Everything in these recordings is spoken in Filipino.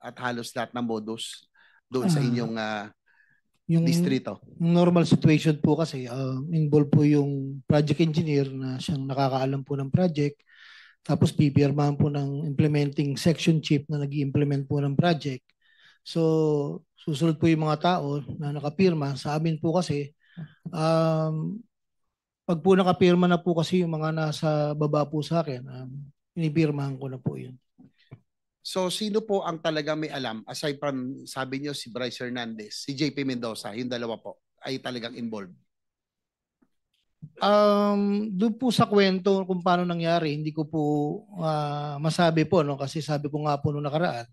at halos lahat ng modus doon sa inyong yung distrito? normal situation po kasi involved po yung project engineer na siyang nakakaalam po ng project. Tapos pipirmahan po ng implementing section chief na nag-i-implement po ng project. So susunod po yung mga tao na nakapirma. Sa amin po kasi pag po nakapirma na po kasi yung mga nasa baba po sa akin, pinipirmahan ko na po yun. So sino po ang talaga may alam aside from sabi niyo si Bryce Hernandez, si JP Mendoza, yung dalawa po ay talagang involved? Doon po sa kwento kung paano nangyari, hindi ko po masabi po, no? Kasi sabi ko nga po nung nakaraan,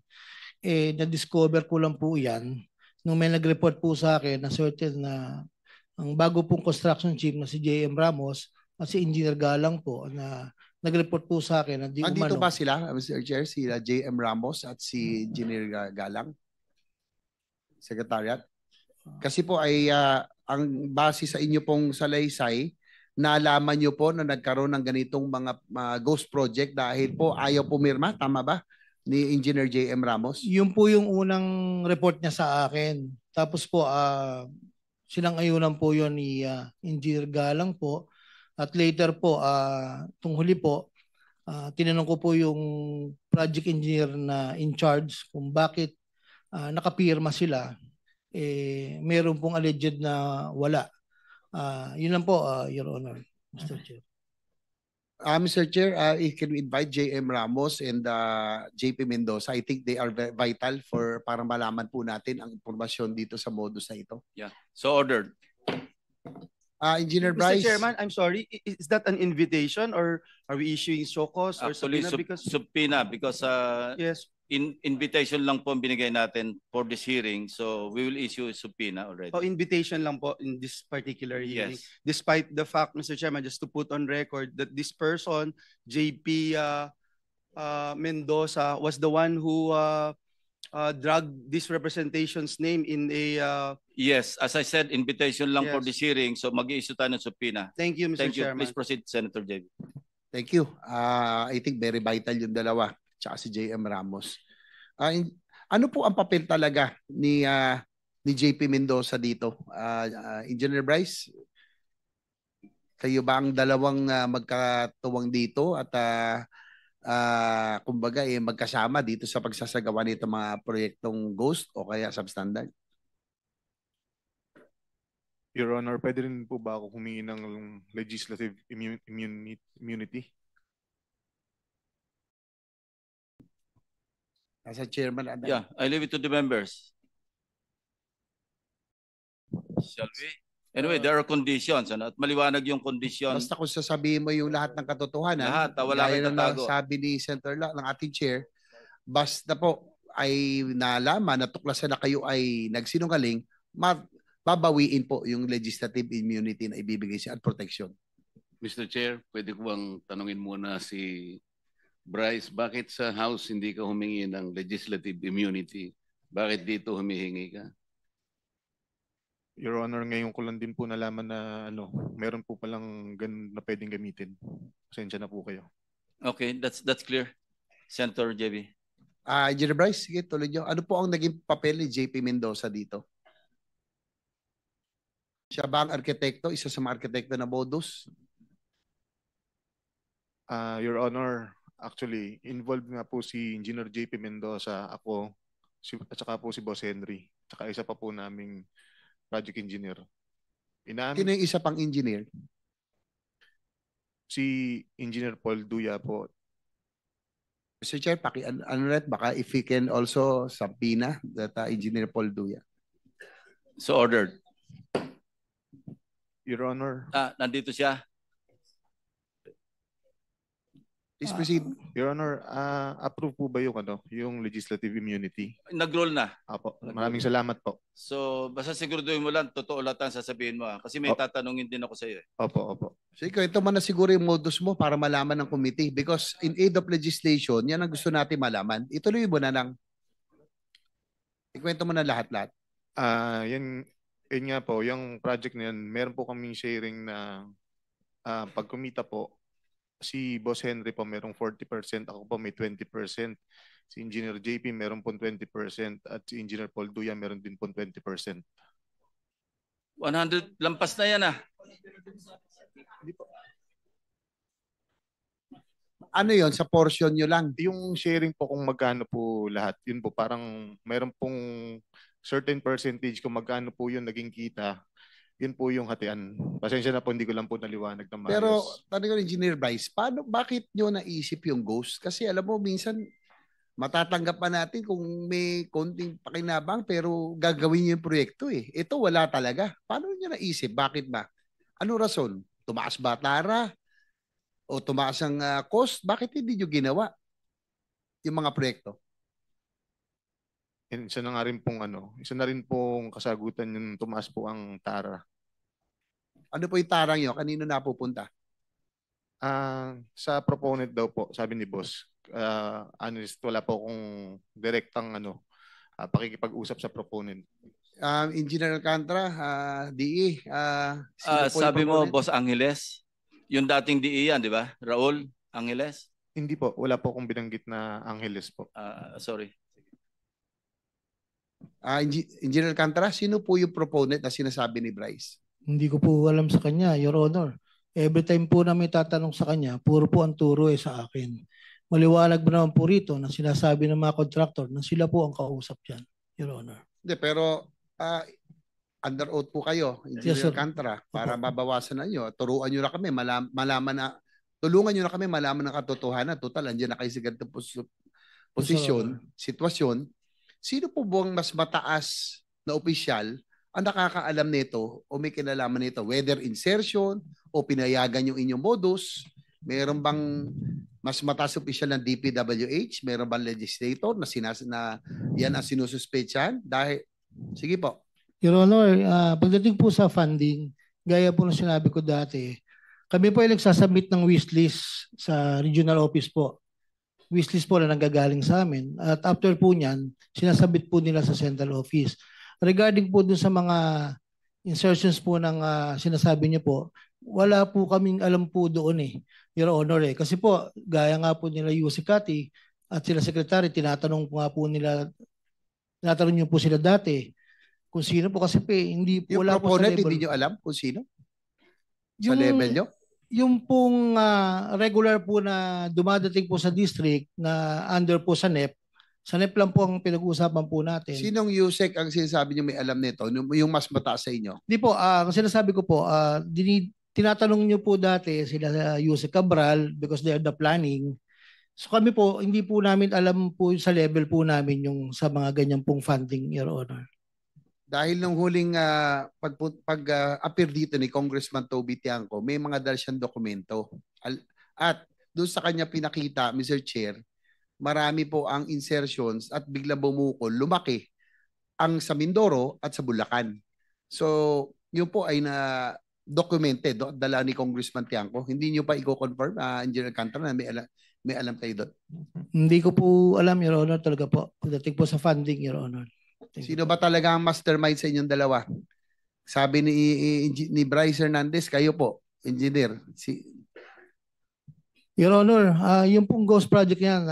na-discover ko lang po yan nung may nag-report po sa akin na certain na ang bago pong construction chief na si JM Ramos at si Engineer Galang po na nag-report po sa akin na di umano. Andito ba sila, Mr. Chair, si JM Ramos at si Engineer Galang? Secretariat? Kasi po ay ang base sa inyo pong salaysay, nalaman nyo po na nagkaroon ng ganitong mga ghost project dahil po ayaw pumirma, tama ba? Ni Engineer JM Ramos? Yun po yung unang report niya sa akin. Tapos po, sinang-ayunan po yun ni Engineer Galang po. At later po, itong huli po, tinanong ko po yung project engineer na in charge kung bakit nakapirma sila. Meron pong alleged na wala. Yun lang po, Your Honor, Mr. Chair. Mr. Chair, can we invite JM Ramos and JP Mendoza? I think they are vital for para malaman po natin ang impormasyon dito sa modus na ito. Yeah, so ordered. Engineer Bryce. Mr. Chairman, I'm sorry, is that an invitation or are we issuing show cause or Actually, subpoena because yes, invitation lang po ang binigay natin for this hearing, so we will issue a subpoena already. oh, invitation lang po in this particular hearing. Yes. Despite the fact, Mr. Chairman, just to put on record that this person, JP Mendoza, was the one who dragged this representation's name in a... Yes, as I said, invitation lang for Yes. this hearing, so mag-i-issue tayo ng subpoena. Thank you, Mr. Thank you. Chairman. Please proceed, Senator JB. Thank you. I think very vital yung dalawa, tsaka si JM Ramos. Ano po ang papel talaga ni JP Mendoza dito? Engineer Bryce, kayo ba ang dalawang magkatuwang dito at kumbaga magkasama dito sa pagsasagawa nito mga proyektong ghost o kaya substandard? Your Honor, pwede rin po ba ako humingi ng legislative immunity? As a chairman, Yeah, I leave it to the members. Shall we? Anyway, there are conditions, ano? At maliwanag yung condition. basta kung sasabihin mo yung lahat ng katotohanan, Lahat, wala gaya kang ng tatago. sabi ni Senator ng ating chair, basta po ay nalaman, natuklasan na kayo ay nagsinungaling, babawiin po yung legislative immunity na ibibigay siya at protection. Mr. Chair, pwede ko bang tanungin muna si Bryce, bakit sa House hindi ka humingi ng legislative immunity? Bakit dito humihingi ka? Your Honor, ngayon ko lang din po nalaman na meron po palang ganun na pwedeng gamitin. Pasensya na po kayo. Okay, that's clear. Senator JB. Engineer Bryce, sige, tuloy nyo. Ano po ang naging papel ni JP Mendoza dito? Siya ba ang arkitekto? Isa sa mga arkitekto na modus? Your Honor, actually, involved nga po si Engineer JP Mendoza, ako, at saka po si Boss Henry, at saka isa pa po naming project engineer. Sino yung isa pang engineer? Si Engineer Paul Duya po. Mr. Chair, baka if we can also subpoena that Engineer Paul Duya. So ordered. Your Honor. Nandito siya. Please proceed. Your Honor, approve po ba yung legislative immunity? Nag-roll na. Apo, maraming salamat po. So, basta siguraduhin mo lang, totoo lahat ang sasabihin mo. Kasi may tatanungin din ako sa iyo. Opo. So, ito man na siguro yung modus mo para malaman ng committee. Because in aid of legislation, yan ang gusto natin malaman. Ituloy mo na lang. Ikwento mo na lahat-lahat. Yan nga po, yung project na yan, meron po kaming sharing na pag kumita po, si Boss Henry po merong 40%, ako po may 20%. Si Engineer JP meron po 20% at si Engineer Paul Duya meron din po 20%. 100 lampas na yan ah. Ano yon sa portion nyo lang? Yung sharing po kung magkano po lahat, yun po parang meron pong certain percentage kung magkano po yun naging kita, yun po yung hatian. Pasensya na po, hindi ko lang po naliwanag ng maayos. Pero tanong ko, Engineer Bryce, bakit nyo naisip yung ghost? Kasi alam mo, minsan matatanggap pa natin kung may konting pakinabang pero gagawin nyo yung proyekto eh. Ito wala talaga. Paano nyo naisip? Bakit ba? Ano rason? Tumaas ba tara? O tumaas ang cost? Bakit hindi nyo ginawa yung mga proyekto? And isa na nga rin pong isa na rin pong kasagutan yung tumaas po ang tara. Ano po yung tarang nyo? Kanino napupunta? Sa proponent daw po, sabi ni boss. Honest, wala po akong direktang pakikipag-usap sa proponent. Engineer Alcantara, DE, sino po yung Sabi mo, proponent? Boss Angeles, yung dating DE yan, di ba? Raul Angeles? Hindi po, wala po akong binanggit na Angeles po. Sorry. Engineer Alcantara, sino po yung proponent na sinasabi ni Bryce? Hindi ko po alam sa kanya, Your Honor. Every time po na may tatanong sa kanya, puro po ang turo sa akin. Maliwanag mo naman po rito na sinasabi ng mga contractor na sila po ang kausap dyan, Your Honor. Hindi, pero under oath po kayo, Engineer Yes, sir. Alcantara, para mabawasan na nyo. Turuan nyo na kami, tulungan nyo na kami malaman ng katotohanan. Total, andyan na kayo sa ganitong posisyon, sitwasyon. Sino po buwang mas mataas na opisyal ang nakakaalam nito o may kinalaman nito? Whether insertion o pinayagan yung inyong modus, meron bang mas mataas opisyal ng DPWH? Meron bang legislator na yan ang sinususpetsahan? Dahil, sige po. Your Honor, pagdating po sa funding, gaya po ng sinabi ko dati, kami po ay nagsasubmit ng wishlist sa regional office po. Wishlist po na nanggagaling sa amin. At after po niyan, sinasubmit po nila sa central office. Regarding po dun sa mga insertions po ng sinasabi niyo po, wala po kaming alam po doon Your Honor Kasi po, gaya nga po nila Yusek Kati at sila Secretary, tinatanong niyo po sila dati kung sino po kasi hindi po Yung wala po sa proponent, level. hindi nyo alam kung sino? Sa level nyo? Yung pong regular po na dumadating po sa district na under po sa NEP lang po ang pinag-uusapan po natin. Sinong Yusek ang sinasabi nyo may alam nito? Yung mas mataas sa inyo? Di po, ang sinasabi ko po, tinatanong nyo po dati sila Yusek Cabral because they are the planning. So kami po, hindi po namin alam po sa level po namin yung sa mga ganyan pong funding, Your Honor. Dahil nung huling pag-appear dito ni Congressman Toby Tiangco, may mga dala siyang dokumento. At doon sa kanya pinakita, Mr. Chair, marami po ang insertions at bigla bumukol, lumaki ang sa Mindoro at sa Bulacan. So, yun po ay na-documented, dala ni Congressman Tiangco. Hindi nyo pa i-confirm, Engineer Alcantara, na may alam kayo doon? Hindi ko po alam, Your Honor, talaga po. Pagdating po sa funding, Your Honor. Sino ba talaga ang mastermind sa inyong dalawa? Sabi ni Bryce Hernandez, kayo po, engineer. Your Honor, yung pong Ghost Project yan,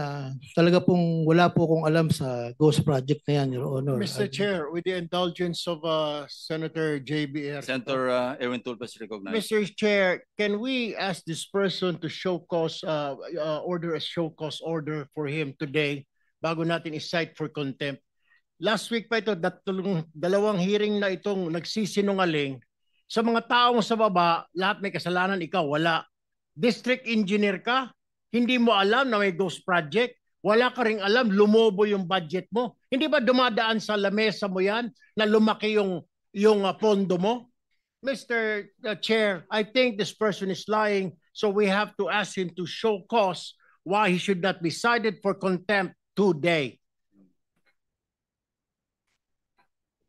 talaga pong wala po akong alam sa Ghost Project na yan, Your Honor. Mr. Chair, with the indulgence of Senator JBR. Senator Erwin Tulfas recognized. Mr. Chair, can we ask this person to show cause, order a show cause order for him today bago natin i-cite for contempt? Last week pa ito, dalawang hearing na itong nagsisinungaling. Sa mga taong sa baba, lahat may kasalanan, ikaw wala. District engineer ka, hindi mo alam na may ghost project, wala ka ring alam, lumobo yung budget mo. Hindi ba dumadaan sa lamesa mo yan na lumaki yung pondo mo? Mr. Chair, I think this person is lying, so we have to ask him to show cause why he should not be cited for contempt today.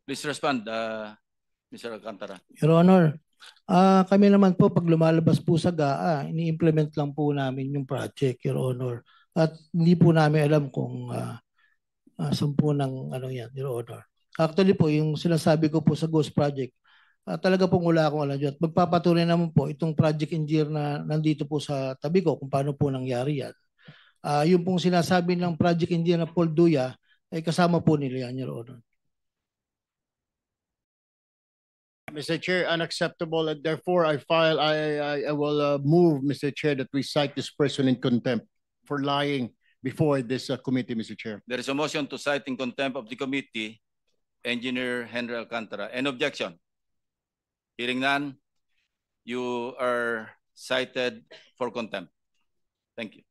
Please respond, Mr. Alcantara. Your Honor, kami naman po pag lumalabas po sa GAA, ini-implement lang po namin yung project, Your Honor. At hindi po namin alam kung saan po ng yan, Your Honor. Actually po, yung sinasabi ko po sa Ghost Project, talaga pong wala akong alam dyan. At magpapatunay naman po itong project engineer na nandito po sa tabi ko kung paano po nangyari yan. Yung pong sinasabi ng project engineer na Paul Duya, ay kasama po nila yan, Your Honor. Mr. Chair, unacceptable. And therefore, I will move, Mr. Chair, that we cite this person in contempt for lying before this committee, Mr. Chair. There is a motion to cite in contempt of the committee, Engineer Henry Alcantara. Any objection? Hearing none, you are cited for contempt. Thank you.